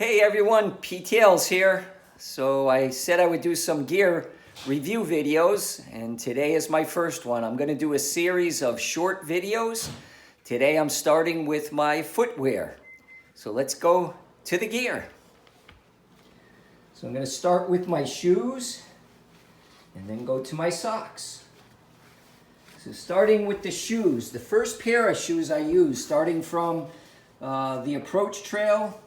Hey everyone, PTL's here. So I said I would do some gear review videos, and today is my first one. I'm going to do a series of short videos. Today I'm starting with my footwear. So let's go to the gear. So I'm going to start with my shoes and then go to my socks. So starting with the shoes, the first pair of shoes I use, starting from the approach trail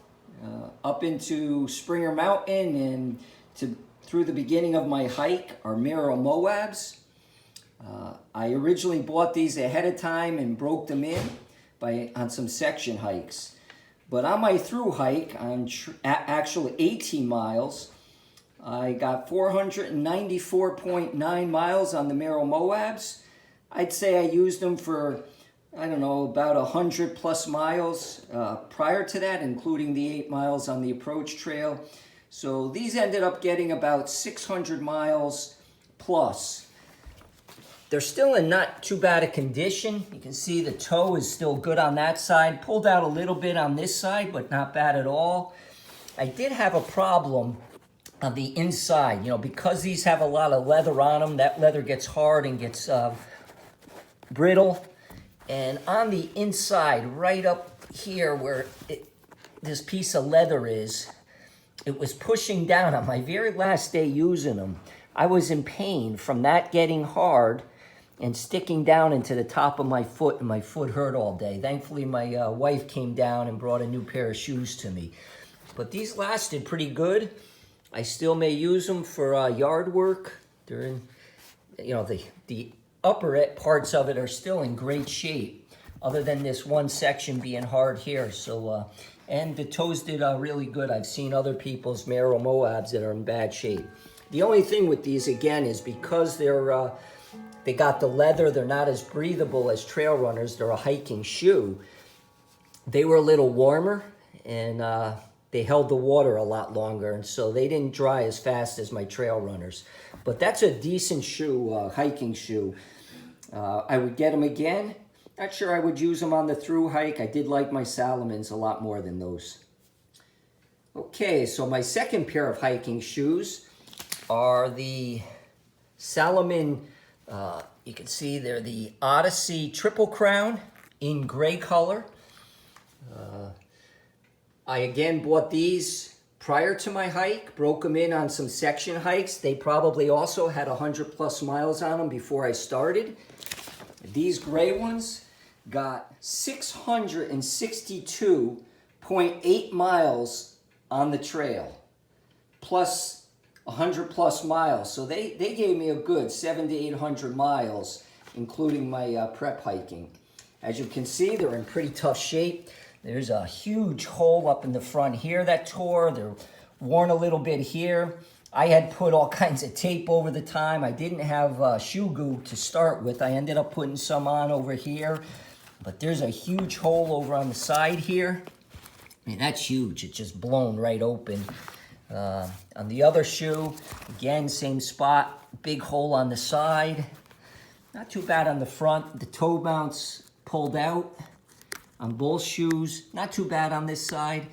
up into Springer Mountain and through the beginning of my hike are Merrell Moabs. I originally bought these ahead of time and broke them in on some section hikes. But on my through hike, on actually 18 miles, I got 494.9 miles on the Merrell Moabs. I'd say I used them for, I don't know, about 100 plus miles prior to that, including the 8 miles on the approach trail. So these ended up getting about 600 miles plus. They're still in not too bad a condition. You can see the toe is still good on that side. Pulled out a little bit on this side, but not bad at all. I did have a problem on the inside. You know, because these have a lot of leather on them, that leather gets hard and gets brittle. And on the inside, right up here where this piece of leather is, it was pushing down. On my very last day using them, I was in pain from that getting hard and sticking down into the top of my foot, and my foot hurt all day. Thankfully, my wife came down and brought a new pair of shoes to me. But these lasted pretty good. I still may use them for yard work. They're in, you know, the upper parts of it are still in great shape, other than this one section being hard here. So, and the toes did really good. I've seen other people's Merrell Moabs that are in bad shape. The only thing with these, again, is because they got the leather, they're not as breathable as trail runners. They're a hiking shoe. They were a little warmer, and they held the water a lot longer, and so they didn't dry as fast as my trail runners. But that's a decent shoe, hiking shoe. I would get them again. Not sure I would use them on the through hike. I did like my Salomons a lot more than those. Okay, so my second pair of hiking shoes are the Salomon. You can see they're the Odyssey Triple Crown in gray color. I again bought these prior to my hike, broke them in on some section hikes. They probably also had 100 plus miles on them before I started. These gray ones got 662.8 miles on the trail, plus 100 plus miles. So they gave me a good 700 to 800 miles, including my prep hiking. As you can see, they're in pretty tough shape. There's a huge hole up in the front here that tore. They're worn a little bit here. I had put all kinds of tape over the time. I didn't have shoe glue to start with. I ended up putting some on over here. But there's a huge hole over on the side here. I mean, that's huge. It's just blown right open. On the other shoe, again, same spot. Big hole on the side. Not too bad on the front. The toe mounts pulled out on both shoes. Not too bad on this side.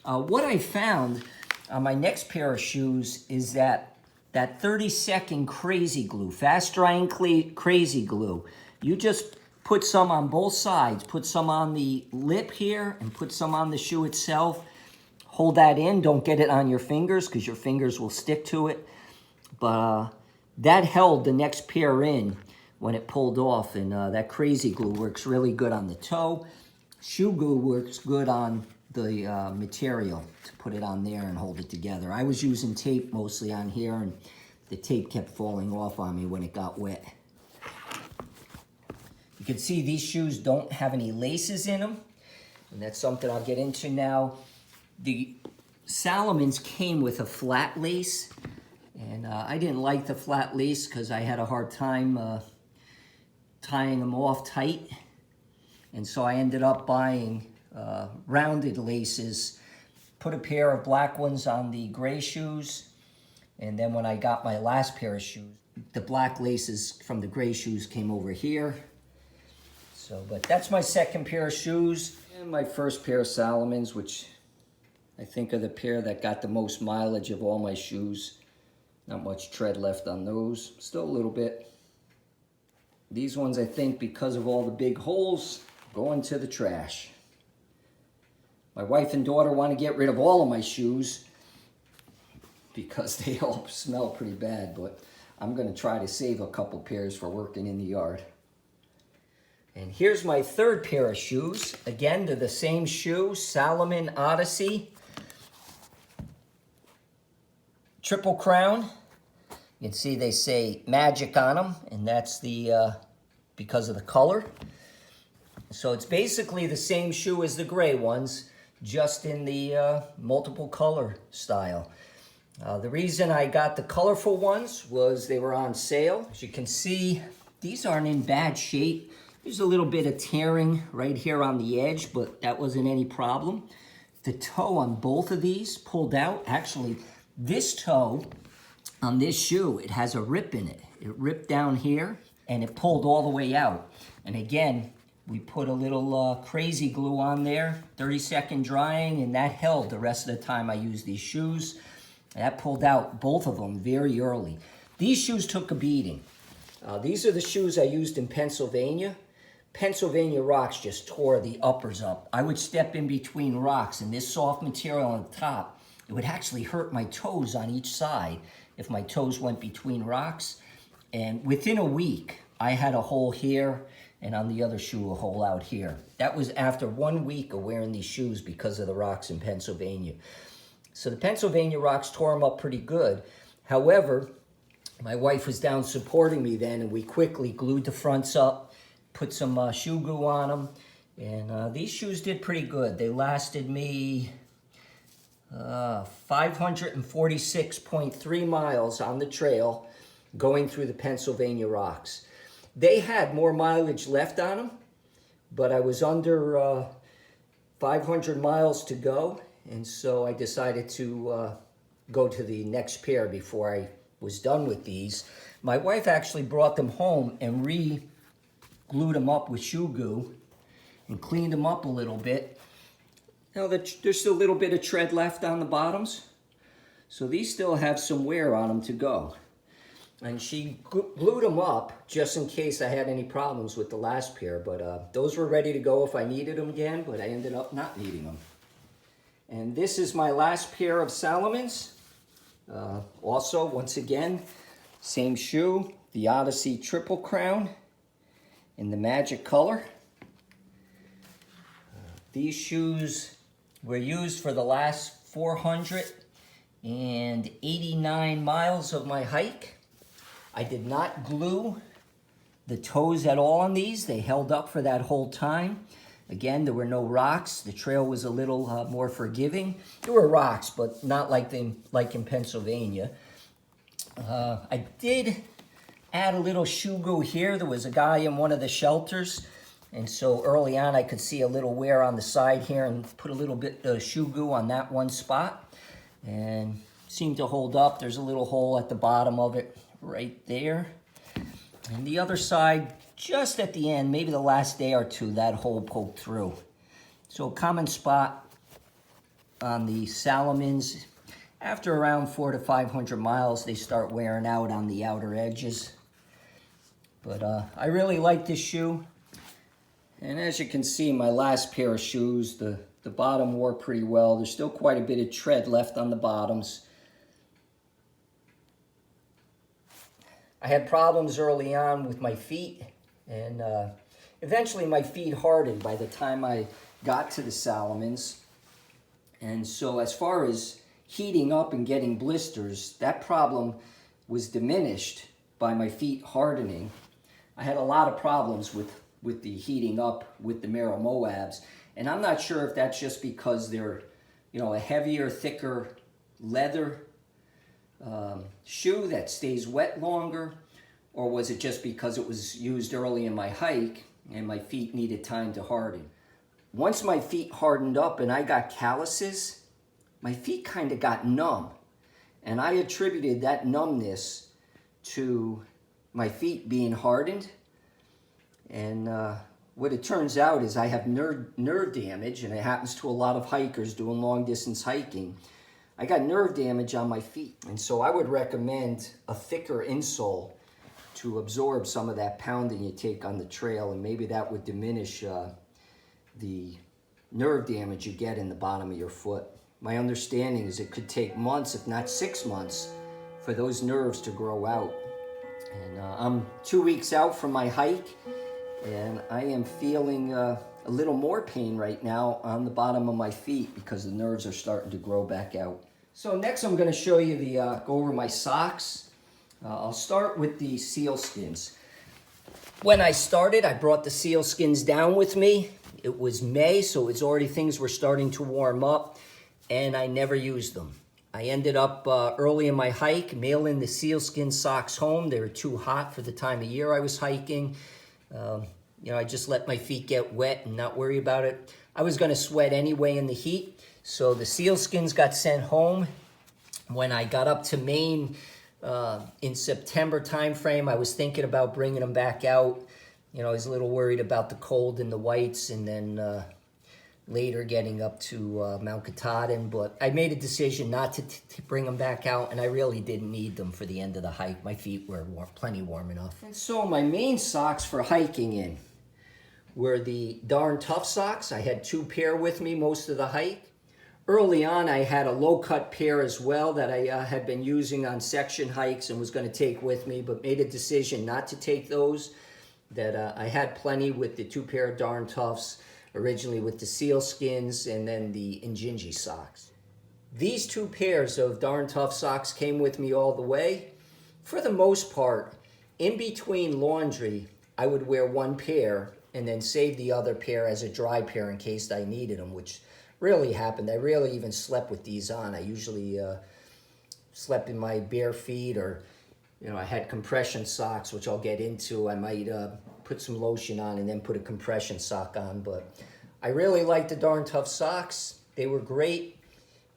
What I found on my next pair of shoes is that 30-second crazy glue, fast drying crazy glue. You just put some on both sides. Put some on the lip here and put some on the shoe itself. Hold that in. Don't get it on your fingers because your fingers will stick to it. But that held the next pair in when it pulled off. And that crazy glue works really good on the toe. Shoe glue works good on the material to put it on there and hold it together. I was using tape mostly on here, and the tape kept falling off on me when it got wet. You can see these shoes don't have any laces in them, and that's something I'll get into now. The Salomons came with a flat lace, and I didn't like the flat lace because I had a hard time tying them off tight, and so I ended up buying rounded laces. Put a pair of black ones on the gray shoes, and then when I got my last pair of shoes, the black laces from the gray shoes came over here. So, but that's my second pair of shoes, and my first pair of Salomons, which I think are the pair that got the most mileage of all my shoes. Not much tread left on those, still a little bit. These ones, I think, because of all the big holes, going to the trash. My wife and daughter want to get rid of all of my shoes because they all smell pretty bad, but I'm going to try to save a couple pairs for working in the yard. And here's my third pair of shoes. Again, they're the same shoe, Salomon Odyssey. Triple Crown. You can see they say magic on them, and that's because of the color. So it's basically the same shoe as the gray ones, just in the multiple color style. The reason I got the colorful ones was they were on sale. As you can see, these aren't in bad shape. There's a little bit of tearing right here on the edge, but that wasn't any problem. The toe on both of these pulled out. Actually, this toe on this shoe, it has a rip in it. It ripped down here and it pulled all the way out. And again, we put a little crazy glue on there, 30-second drying, and that held the rest of the time I used these shoes. That pulled out both of them very early. These shoes took a beating. These are the shoes I used in Pennsylvania. Pennsylvania rocks just tore the uppers up. I would step in between rocks, and this soft material on the top, it would actually hurt my toes on each side if my toes went between rocks. And within a week, I had a hole here, and on the other shoe, a hole out here. That was after 1 week of wearing these shoes because of the rocks in Pennsylvania. So the Pennsylvania rocks tore them up pretty good. However, my wife was down supporting me then, and we quickly glued the fronts up, put some shoe glue on them, and these shoes did pretty good. They lasted me 546.3 miles on the trail going through the Pennsylvania rocks. They had more mileage left on them, but I was under 500 miles to go, and so I decided to go to the next pair before I was done with these. My wife actually brought them home and re-glued them up with shoe glue and cleaned them up a little bit. Now there's still a little bit of tread left on the bottoms, so these still have some wear on them to go. And she glued them up just in case I had any problems with the last pair, but those were ready to go if I needed them again, but I ended up not needing them. And this is my last pair of Salomons. Also, once again, same shoe, the Odyssey Triple Crown in the magic color. These shoes were used for the last 489 miles of my hike. I did not glue the toes at all on these. They held up for that whole time. Again, there were no rocks. The trail was a little more forgiving. There were rocks, but not like in Pennsylvania. I did add a little shoe glue here. There was a guy in one of the shelters, and so early on I could see a little wear on the side here and put a little bit of shoe glue on that one spot, and seemed to hold up. There's a little hole at the bottom of it right there. And the other side, just at the end, maybe the last day or two, that hole poked through. So a common spot on the Salomons. After around 400 to 500 miles, they start wearing out on the outer edges. But I really like this shoe. And as you can see, my last pair of shoes, the bottom wore pretty well. There's still quite a bit of tread left on the bottoms. I had problems early on with my feet, and eventually my feet hardened by the time I got to the Salomons. And so as far as heating up and getting blisters, that problem was diminished by my feet hardening. I had a lot of problems with the heating up with the Merrell Moabs, and I'm not sure if that's just because they're, a heavier, thicker leather shoe that stays wet longer, or was it just because it was used early in my hike and my feet needed time to harden? Once my feet hardened up and I got calluses, my feet kind of got numb, and I attributed that numbness to my feet being hardened. And what it turns out is I have nerve damage, and it happens to a lot of hikers doing long distance hiking. I got nerve damage on my feet, and so I would recommend a thicker insole to absorb some of that pounding you take on the trail, and maybe that would diminish the nerve damage you get in the bottom of your foot. My understanding is it could take months, if not 6 months, for those nerves to grow out. And I'm 2 weeks out from my hike, and I am feeling a little more pain right now on the bottom of my feet because the nerves are starting to grow back out. So next I'm going to show you go over my socks. I'll start with the Sealskins. When I started, I brought the Sealskins down with me. It was May, so it's already things were starting to warm up, and I never used them. I ended up early in my hike mailing the Sealskin socks home. They were too hot for the time of year I was hiking. I just let my feet get wet and not worry about it. I was going to sweat anyway in the heat, so the Sealskins got sent home. When I got up to Maine in September timeframe, I was thinking about bringing them back out. I was a little worried about the cold and the whites, and then later getting up to Mount Katahdin, but I made a decision not to bring them back out, and I really didn't need them for the end of the hike. My feet were plenty warm enough. And so my main socks for hiking in were the Darn Tough socks. I had 2 pair with me most of the hike. Early on, I had a low-cut pair as well that I had been using on section hikes and was going to take with me, but made a decision not to take those. That I had plenty with the 2 pair of Darn Toughs, originally with the Sealskins and then the Injinji socks. These 2 pairs of Darn Tough socks came with me all the way. For the most part, in between laundry, I would wear 1 pair and then save the other pair as a dry pair in case I needed them, which really happened. I rarely even slept with these on. I usually slept in my bare feet, or I had compression socks, which I'll get into. I might put some lotion on and then put a compression sock on, but I really liked the Darn Tough socks. They were great,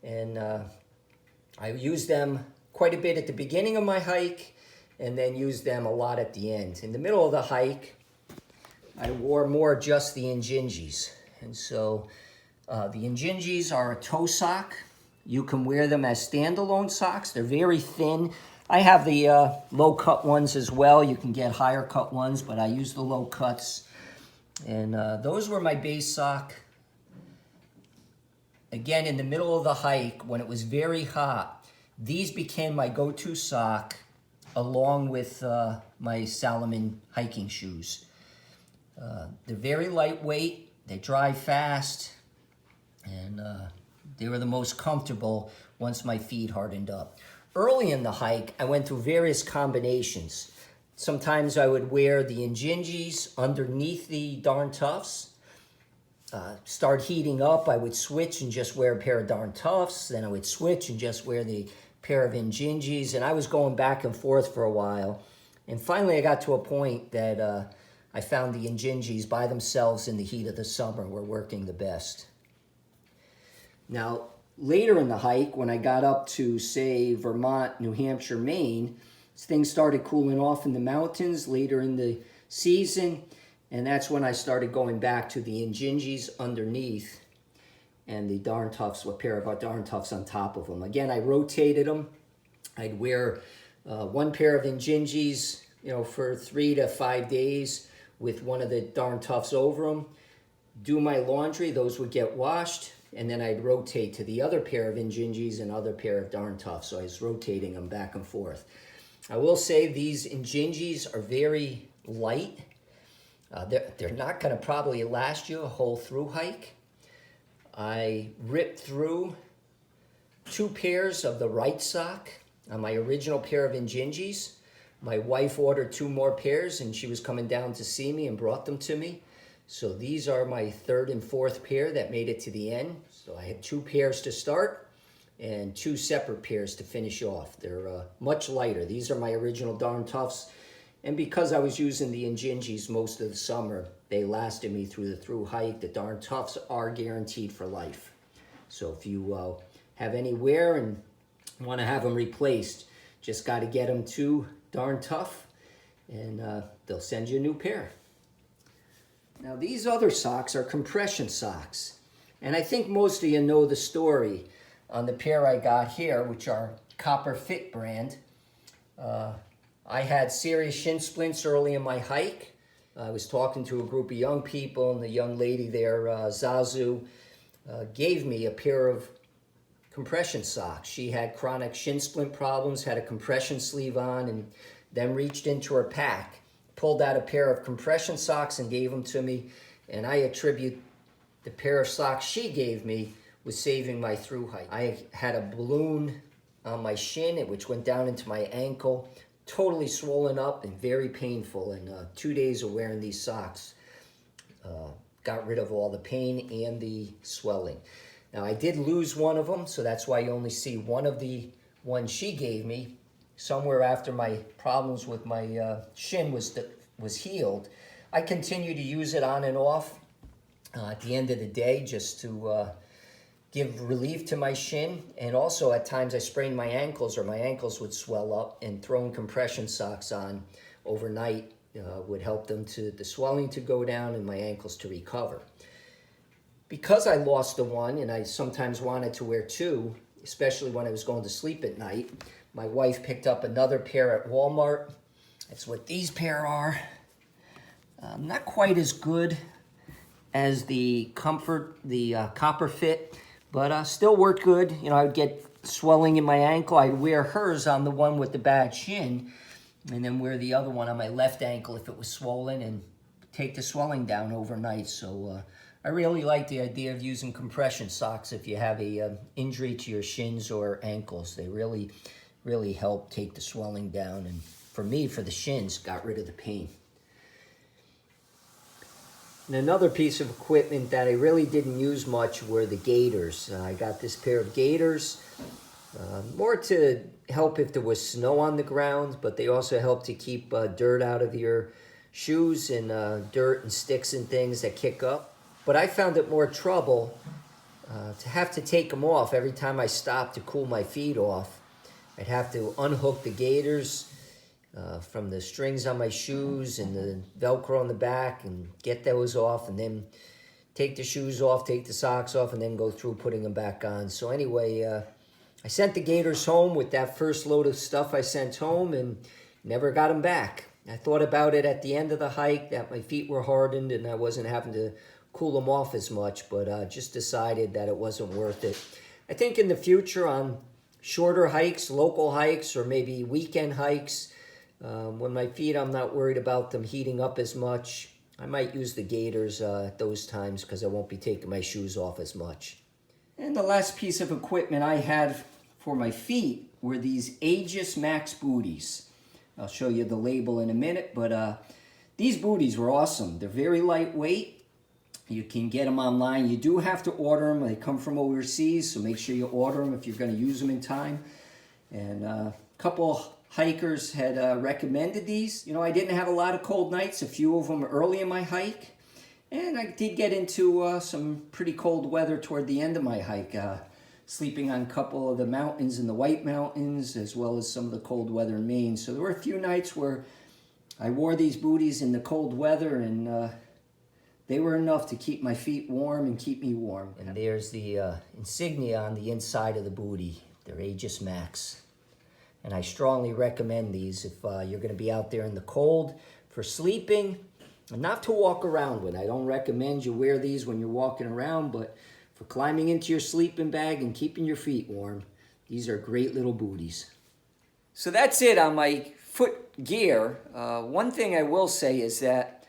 and I used them quite a bit at the beginning of my hike and then used them a lot at the end. In the middle of the hike, I wore more just the Injinjis, and so the Injinjis are a toe sock. You can wear them as standalone socks. They're very thin. I have the low-cut ones as well. You can get higher-cut ones, but I use the low cuts. And those were my base sock. Again, in the middle of the hike, when it was very hot, these became my go-to sock along with my Salomon hiking shoes. They're very lightweight. They dry fast. And they were the most comfortable once my feet hardened up. Early in the hike, I went through various combinations. Sometimes I would wear the Injinjis underneath the Darn Toughs. Start heating up, I would switch and just wear a pair of Darn Toughs. Then I would switch and just wear the pair of Injinjis. And I was going back and forth for a while. And finally I got to a point that I found the Injinjis by themselves in the heat of the summer were working the best. Now, later in the hike, when I got up to, say, Vermont, New Hampshire, Maine, things started cooling off in the mountains later in the season, and that's when I started going back to the Injinjis underneath and the Darn Toughs, a pair of Darn Toughs on top of them. Again, I rotated them. I'd wear 1 pair of Injinjis, for 3 to 5 days with one of the Darn Toughs over them. Do my laundry, those would get washed. And then I'd rotate to the other pair of Injinjis and other pair of Darn Toughs. So I was rotating them back and forth. I will say these Injinjis are very light. They're not going to probably last you a whole through hike. I ripped through 2 pairs of the right sock on my original pair of Injinjis. My wife ordered 2 more pairs, and she was coming down to see me and brought them to me. So these are my 3rd and 4th pair that made it to the end. So I had 2 pairs to start and 2 separate pairs to finish off. They're much lighter. These are my original Darn Toughs. And because I was using the Injinjis most of the summer, they lasted me through the through hike. The Darn Toughs are guaranteed for life. So if you have any wear and want to have them replaced, just got to get them to Darn Tough, and they'll send you a new pair. Now these other socks are compression socks. And I think most of you know the story on the pair I got here, which are Copper Fit brand. I had serious shin splints early in my hike. I was talking to a group of young people, and the young lady there, Zazu, gave me a pair of compression socks. She had chronic shin splint problems, had a compression sleeve on, and then reached into her pack, pulled out a pair of compression socks and gave them to me. And I attribute the pair of socks she gave me with saving my through hike. I had a balloon on my shin, which went down into my ankle, totally swollen up and very painful. And 2 days of wearing these socks got rid of all the pain and the swelling. Now I did lose one of them, so that's why you only see one of the ones she gave me. Somewhere after my problems with my shin was healed, I continued to use it on and off at the end of the day just to give relief to my shin. And also at times I sprained my ankles, or my ankles would swell up, and throwing compression socks on overnight would help the swelling to go down and my ankles to recover. Because I lost the one, and I sometimes wanted to wear two, especially when I was going to sleep at night, my wife picked up another pair at Walmart. That's what these pair are. Not quite as good as the Copper Fit, but still worked good. You know, I would get swelling in my ankle. I'd wear hers on the one with the bad shin, and then wear the other one on my left ankle if it was swollen, and take the swelling down overnight. So I really like the idea of using compression socks if you have a injury to your shins or ankles. They really, really help take the swelling down. And for me, for the shins, got rid of the pain. And another piece of equipment that I really didn't use much were the gaiters. I got this pair of gaiters, more to help if there was snow on the ground, but they also help to keep dirt out of your shoes and dirt and sticks and things that kick up. But I found it more trouble to have to take them off every time I stopped to cool my feet off. I'd have to unhook the gaiters from the strings on my shoes and the Velcro on the back and get those off, and then take the shoes off, take the socks off, and then go through putting them back on. So anyway, I sent the gaiters home with that first load of stuff I sent home and never got them back. I thought about it at the end of the hike that my feet were hardened and I wasn't having to cool them off as much, but just decided that it wasn't worth it. I think in the future on shorter hikes, local hikes, or maybe weekend hikes, when my feet, I'm not worried about them heating up as much, I might use the gaiters at those times because I won't be taking my shoes off as much. And the last piece of equipment I had for my feet were these Aegis Max Booties. I'll show you the label in a minute, but these booties were awesome. They're very lightweight. You can get them online. You do have to order them. They come from overseas, so make sure you order them if you're going to use them in time. And a couple hikers had recommended these. You know, I didn't have a lot of cold nights, a few of them early in my hike. And I did get into some pretty cold weather toward the end of my hike, sleeping on a couple of the mountains in the White Mountains, as well as some of the cold weather in Maine. So there were a few nights where I wore these booties in the cold weather, and they were enough to keep my feet warm and keep me warm. And there's the insignia on the inside of the booty. They're Aegis Max. And I strongly recommend these if you're going to be out there in the cold for sleeping, and not to walk around with. I don't recommend you wear these when you're walking around, but for climbing into your sleeping bag and keeping your feet warm, these are great little booties. So that's it on my foot gear. One thing I will say is that,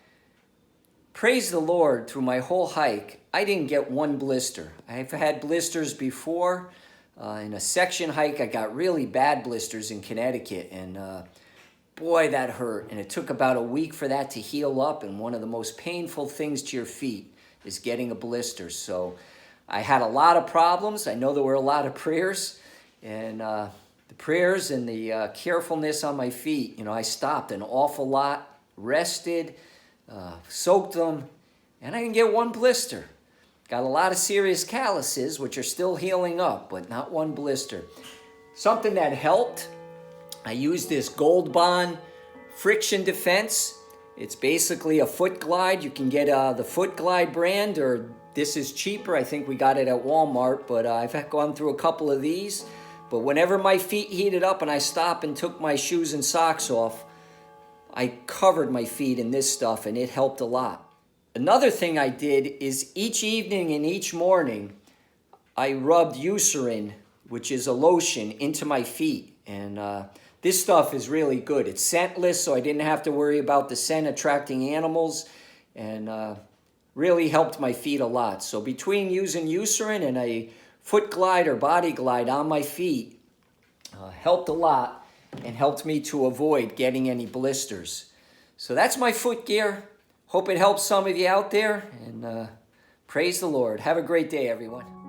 praise the Lord, through my whole hike, I didn't get one blister. I've had blisters before. In a section hike, I got really bad blisters in Connecticut, and boy, that hurt. And it took about a week for that to heal up, and one of the most painful things to your feet is getting a blister. So I had a lot of problems. I know there were a lot of prayers, and the prayers and the carefulness on my feet, you know, I stopped an awful lot, rested, soaked them, and I didn't get one blister. Got a lot of serious calluses, which are still healing up, but not one blister. Something that helped, I used this Gold Bond friction defense. It's basically a foot glide. You can get the Foot Glide brand, or this is cheaper. I think we got it at Walmart, but I've gone through a couple of these. But whenever my feet heated up and I stopped and took my shoes and socks off, I covered my feet in this stuff, and it helped a lot. Another thing I did is each evening and each morning, I rubbed Eucerin, which is a lotion, into my feet. And this stuff is really good. It's scentless, so I didn't have to worry about the scent attracting animals, and really helped my feet a lot. So between using Eucerin and a Foot Glide or Body Glide on my feet, helped a lot and helped me to avoid getting any blisters. So that's my foot gear. Hope it helps some of you out there, and praise the Lord. Have a great day, everyone.